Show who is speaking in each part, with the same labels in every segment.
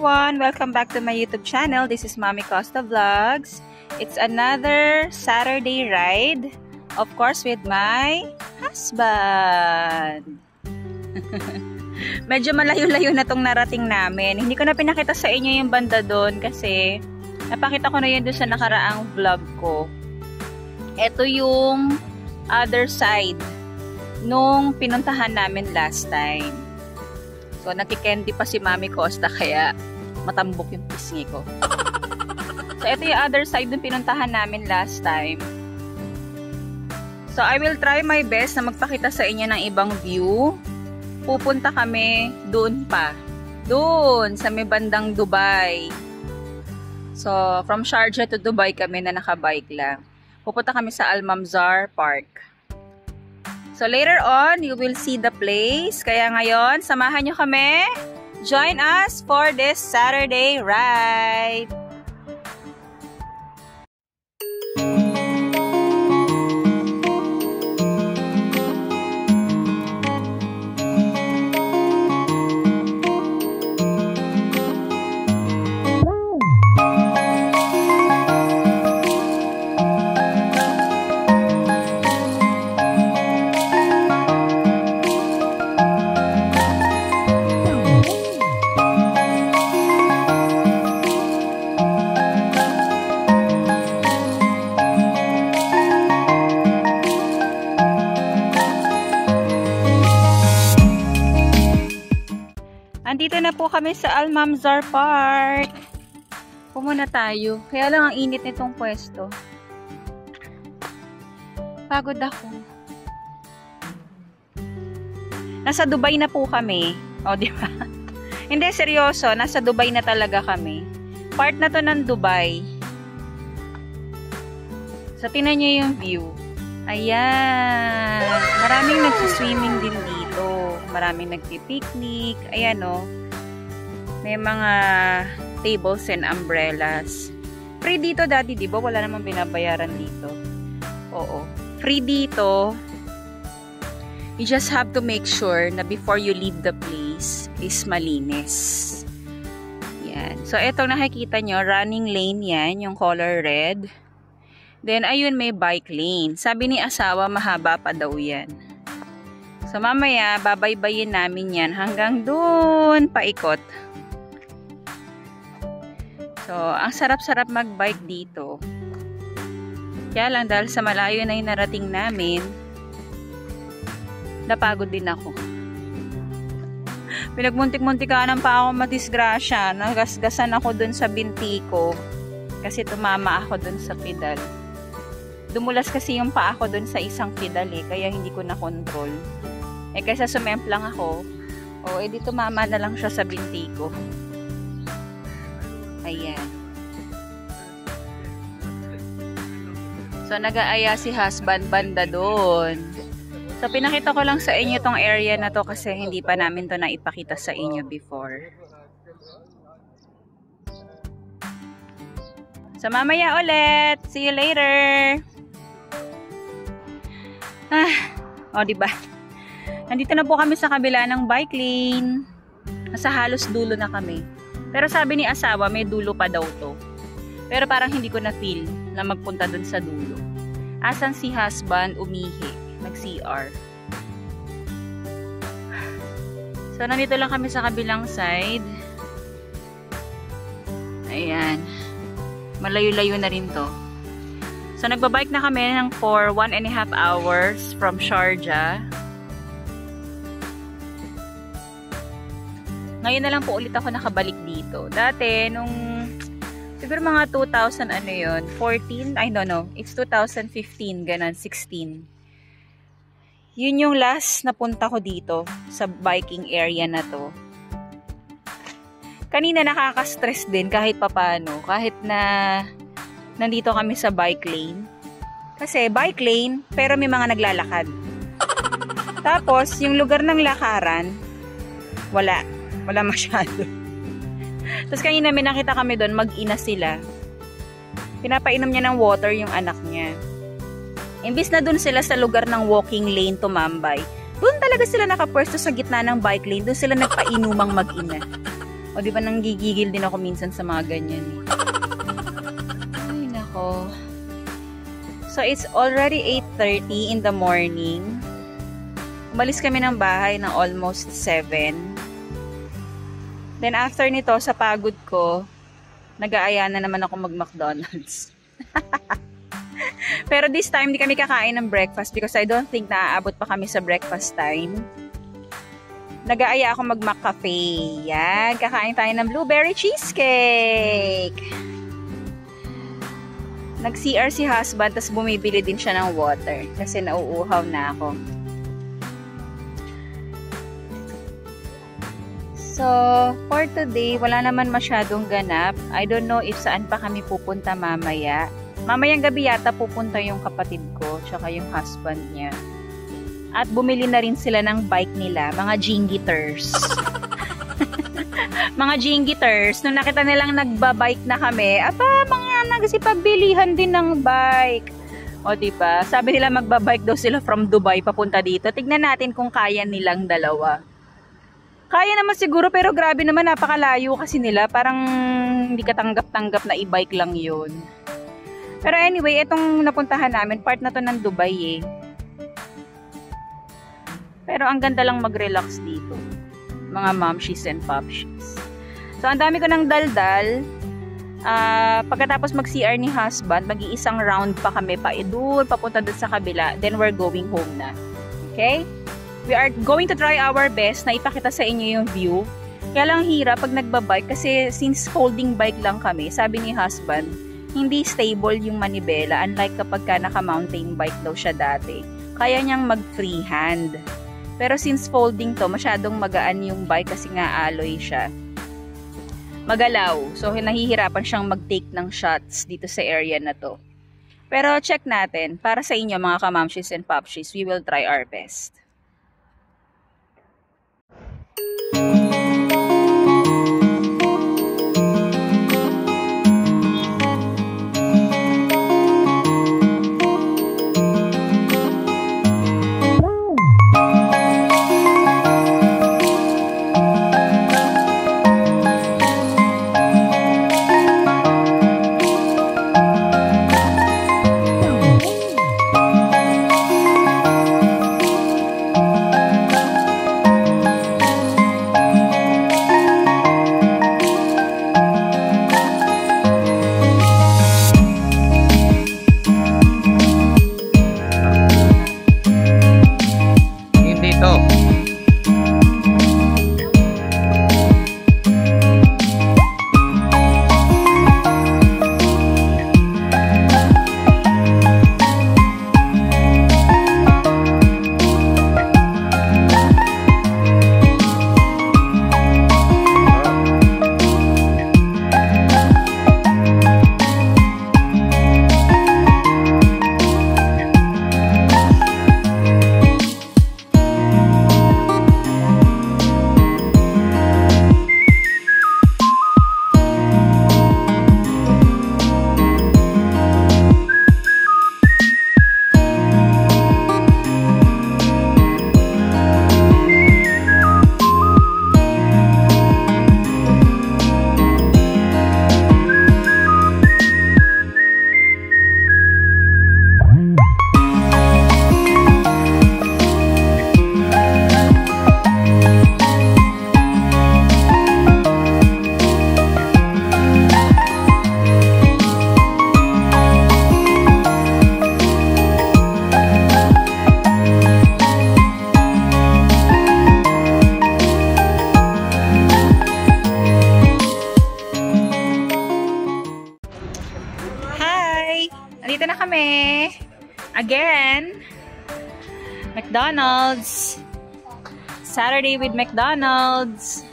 Speaker 1: everyone! Welcome back to my YouTube channel. This is Mami Costa Vlogs. It's another Saturday ride. Of course, with my husband. Medyo malayo-layo na tong narating namin. Hindi ko na pinakita sa inyo yung banda doon kasi napakita ko na yun doon sa nakaraang vlog ko. Ito yung other side nung pinuntahan namin last time. So, nakikendi pa si Mami Costa kaya matambok yung pisngi ko. So, ito yung other side nung pinuntahan namin last time. So, I will try my best na magpakita sa inyo ng ibang view. Pupunta kami doon pa. Doon, sa may bandang Dubai. So, from Sharjah to Dubai kami na nakabike lang. Pupunta kami sa Al Mamzar Park. So, later on, you will see the place. Kaya ngayon, samahan nyo kami. Join us for this Saturday ride. Andito na po kami sa Al Mamzar Park. Pumuna tayo. Kaya lang ang init nitong pwesto. Pagod ako. Nasa Dubai na po kami. O, di ba? Hindi, seryoso. Nasa Dubai na talaga kami. Part na to ng Dubai. So, tinan nyo yung view. Ayan. Maraming nagsiswimming din dito. Maraming nagpipiknik. Ayan o. May mga tables and umbrellas. Free dito dati, di ba? Wala namang binabayaran dito. Oo. Free dito. You just have to make sure na before you leave the place is malinis. Yan. So, etong nakikita nyo, running lane yan. Yung color red. Then, ayun, may bike lane. Sabi ni asawa, mahaba pa daw yan. So, mamaya, babaybayin namin yan hanggang dun paikot. So, ang sarap-sarap mag-bike dito. Kaya lang, dahil sa malayo na yung narating namin, napagod din ako. Pinagmuntik-muntikanan pa ako madisgrasya. Nagasgasan ako dun sa binti ko. Kasi tumama ako dun sa pedal. Dumulas kasi yung paa ko dun sa isang pedal eh, kaya hindi ko na-control. Eh, kaysa sumemplang ako, edi tumama na lang siya sa binti ko. Ayan. So, nag-aaya si husband banda doon. So, pinakita ko lang sa inyo tong area na to kasi hindi pa namin to naipakita sa inyo before. So, mamaya ulit. See you later. Diba? Nandito na po kami sa kabila ng bike lane. Nasa halos dulo na kami. Pero sabi ni asawa, may dulo pa daw to. Pero parang hindi ko na feel na magpunta dun sa dulo. Asan si husband umihi, nag-CR. So, nandito lang kami sa kabilang side. Ayan. Malayo-layo na rin to. So, nagbabike na kami for 1.5 hours from Sharjah. Ngayon na lang po ulit ako nakabalik dito. Dati, nung siguro mga 2000, 14? I don't know. It's 2015, ganun, 16. Yun yung last na punta ko dito sa biking area na to. Kanina nakaka-stress din kahit papano. Kahit na nandito kami sa bike lane. Kasi bike lane, pero may mga naglalakad. Tapos, yung lugar ng lakaran, wala. Wala masyado. Tapos kanina may nakita kami doon, mag-ina sila. Pinapainom niya ng water yung anak niya. Imbis na doon sila sa lugar ng walking lane tumambay, doon talaga sila nakapwesto sa gitna ng bike lane. Doon sila nagpainumang mag-ina. O di ba nanggigigil din ako minsan sa mga ganyan eh. Ay nako. So it's already 8:30 in the morning. Umalis kami ng bahay ng almost 7. Then after nito, sa pagod ko, nag-aaya na naman ako mag-McDonald's. Pero this time, di kami kakain ng breakfast because I don't think naaabot pa kami sa breakfast time. Nag-aaya ako mag-McCafe. Yan, kakain tayo ng blueberry cheesecake. Nag-CR si husband, tapos bumibili din siya ng water kasi nauuhaw na ako. So, for today, wala naman masyadong ganap. I don't know if saan pa kami pupunta mamaya. Mamayang gabi yata pupunta yung kapatid ko, tsaka yung husband niya. At bumili na rin sila ng bike nila, mga jingiters. Mga jingiters, nung nakita nilang nagbabike na kami, mga nagsipagbilihan din ng bike. O diba? Sabi nila magbabike daw sila from Dubai papunta dito. Tignan natin kung kaya nilang dalawa. Kaya naman siguro, pero grabe naman, napakalayo kasi nila. Parang hindi katanggap-tanggap na e-bike lang yun. Pero anyway, itong napuntahan namin, part na to ng Dubai eh. Pero ang ganda lang mag-relax dito. Mga momshies and popshies. So, ang dami ko ng daldal. Pagkatapos mag-CR ni husband, mag-iisang round pa kami doon, papunta doon sa kabila. Then, we're going home na. Okay? We are going to try our best na ipakita sa inyo yung view. Kaya lang hirap pag nagbabike kasi since folding bike lang kami, sabi ni husband, hindi stable yung manibela. Unlike kapag naka-mountain bike daw siya dati. Kaya niyang mag-freehand. Pero since folding to, masyadong magaan yung bike kasi nga alloy siya. Magalaw. So, nahihirapan siyang mag-take ng shots dito sa area na to. Pero check natin. Para sa inyo mga kamamshis and popshis, we will try our best. Nandito na kami. Again. McDonald's. Saturday with McDonald's.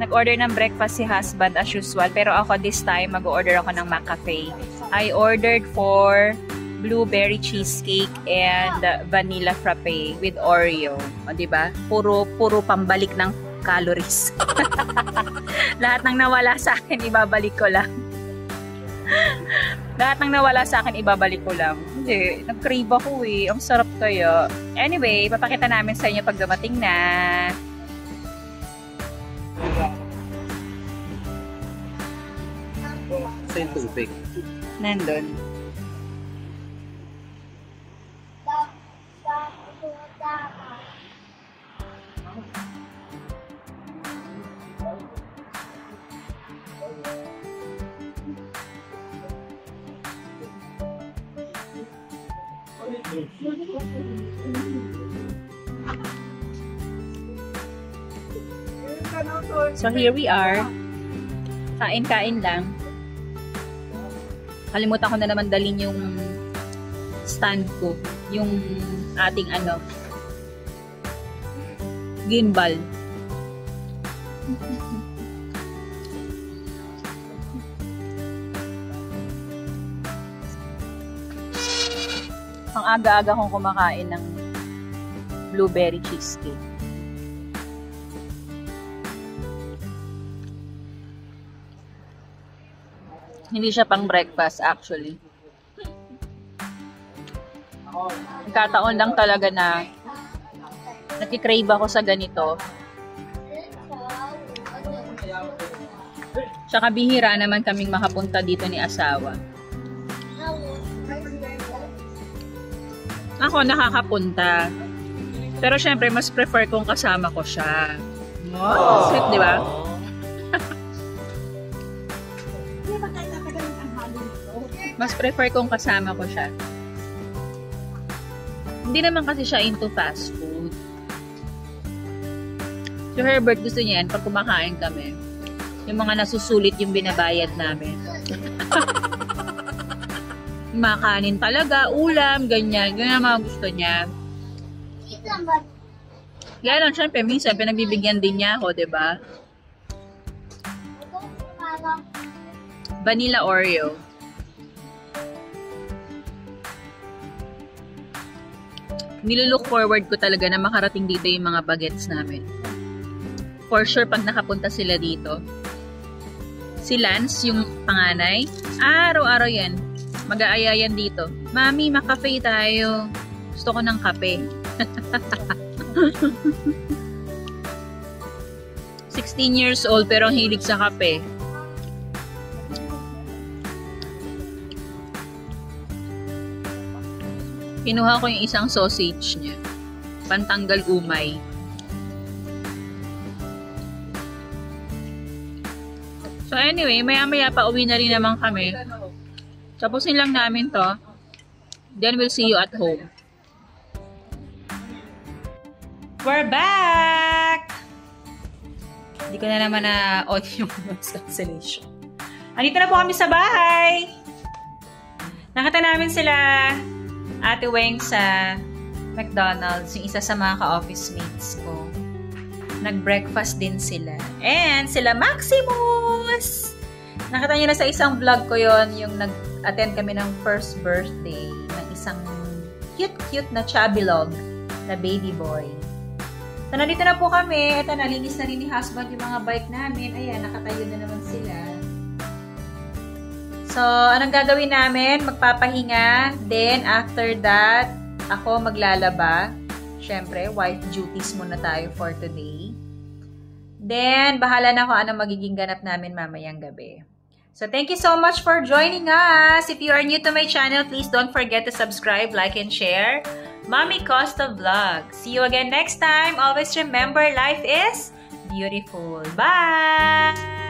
Speaker 1: Nag-order ng breakfast si husband as usual. Pero ako this time, mag-order ako ng McCafe. I ordered for blueberry cheesecake and vanilla frappe with Oreo. O, diba? Puro pambalik ng calories. Lahat ng nawala sa akin, ibabalik ko lang. Lahat ng nawala sa akin, ibabalik ko lang. Hindi, nag-crave ako eh. Ang sarap kaya. Anyway, papakita namin sa inyo pag dumating na.
Speaker 2: Ito yung tubig.
Speaker 1: Nandun. So here we are. Kain-kain lang. Kalimutan ko na naman dalhin yung stand ko. Yung ating gimbal. Ang aga-aga kong kumakain ng blueberry cheesecake. Hindi siya pang breakfast actually. Nagkataon lang talaga na nakikrave ako sa ganito. Tsaka bihira naman kaming makapunta dito ni asawa. Ako nakakapunta. Pero syempre mas prefer kong kasama ko siya. Wow. Sweet, di ba? Mas prefer kong kasama ko siya. Hindi naman kasi siya into fast food. Si Herbert gusto niya yan pag kumakain kami. Yung mga nasusulit yung binabayad namin. Makanin talaga, ulam, ganyan. Ganyan ang mga gusto niya. Kaya lang, syempre, minsan pinagbibigyan din niya ako, diba? Vanilla Oreo. Nilulook forward ko talaga na makarating dito yung mga bagets namin. For sure, pag nakapunta sila dito. Si Lance, yung panganay, araw-araw yan. Mag-aaya yan dito. Mami, makafe tayo. Gusto ko ng kape. 16 years old pero ang hilig sa kape. Kinuha ko yung isang sausage niya. Pantanggal umay. So anyway, maya-maya pa uwi na rin naman kami. Tapusin lang namin to. Then we'll see you at home. We're back! Hindi ko na naman na-on yung cancellation. Andito na po kami sa bahay. Nakita namin sila Ate Weng sa McDonald's, yung isa sa mga ka-office mates ko. Nag-breakfast din sila. And sila Maximus! Nakita nyo na sa isang vlog ko yon yung nag-attend kami ng first birthday ng isang cute-cute na chabilog na baby boy. So, nandito na po kami. Ito, nalinis na rin ni husband yung mga bike namin. Ayan, nakatayo na naman sila. So, anong gagawin namin? Magpapahinga. Then, after that, ako maglalaba. Siyempre, wife duties muna tayo for today. Then, bahala na kung anong magiging ganap namin mamayang gabi. So, thank you so much for joining us. If you are new to my channel, please don't forget to subscribe, like, and share. Mommy Costa Vlog. See you again next time. Always remember, life is beautiful. Bye!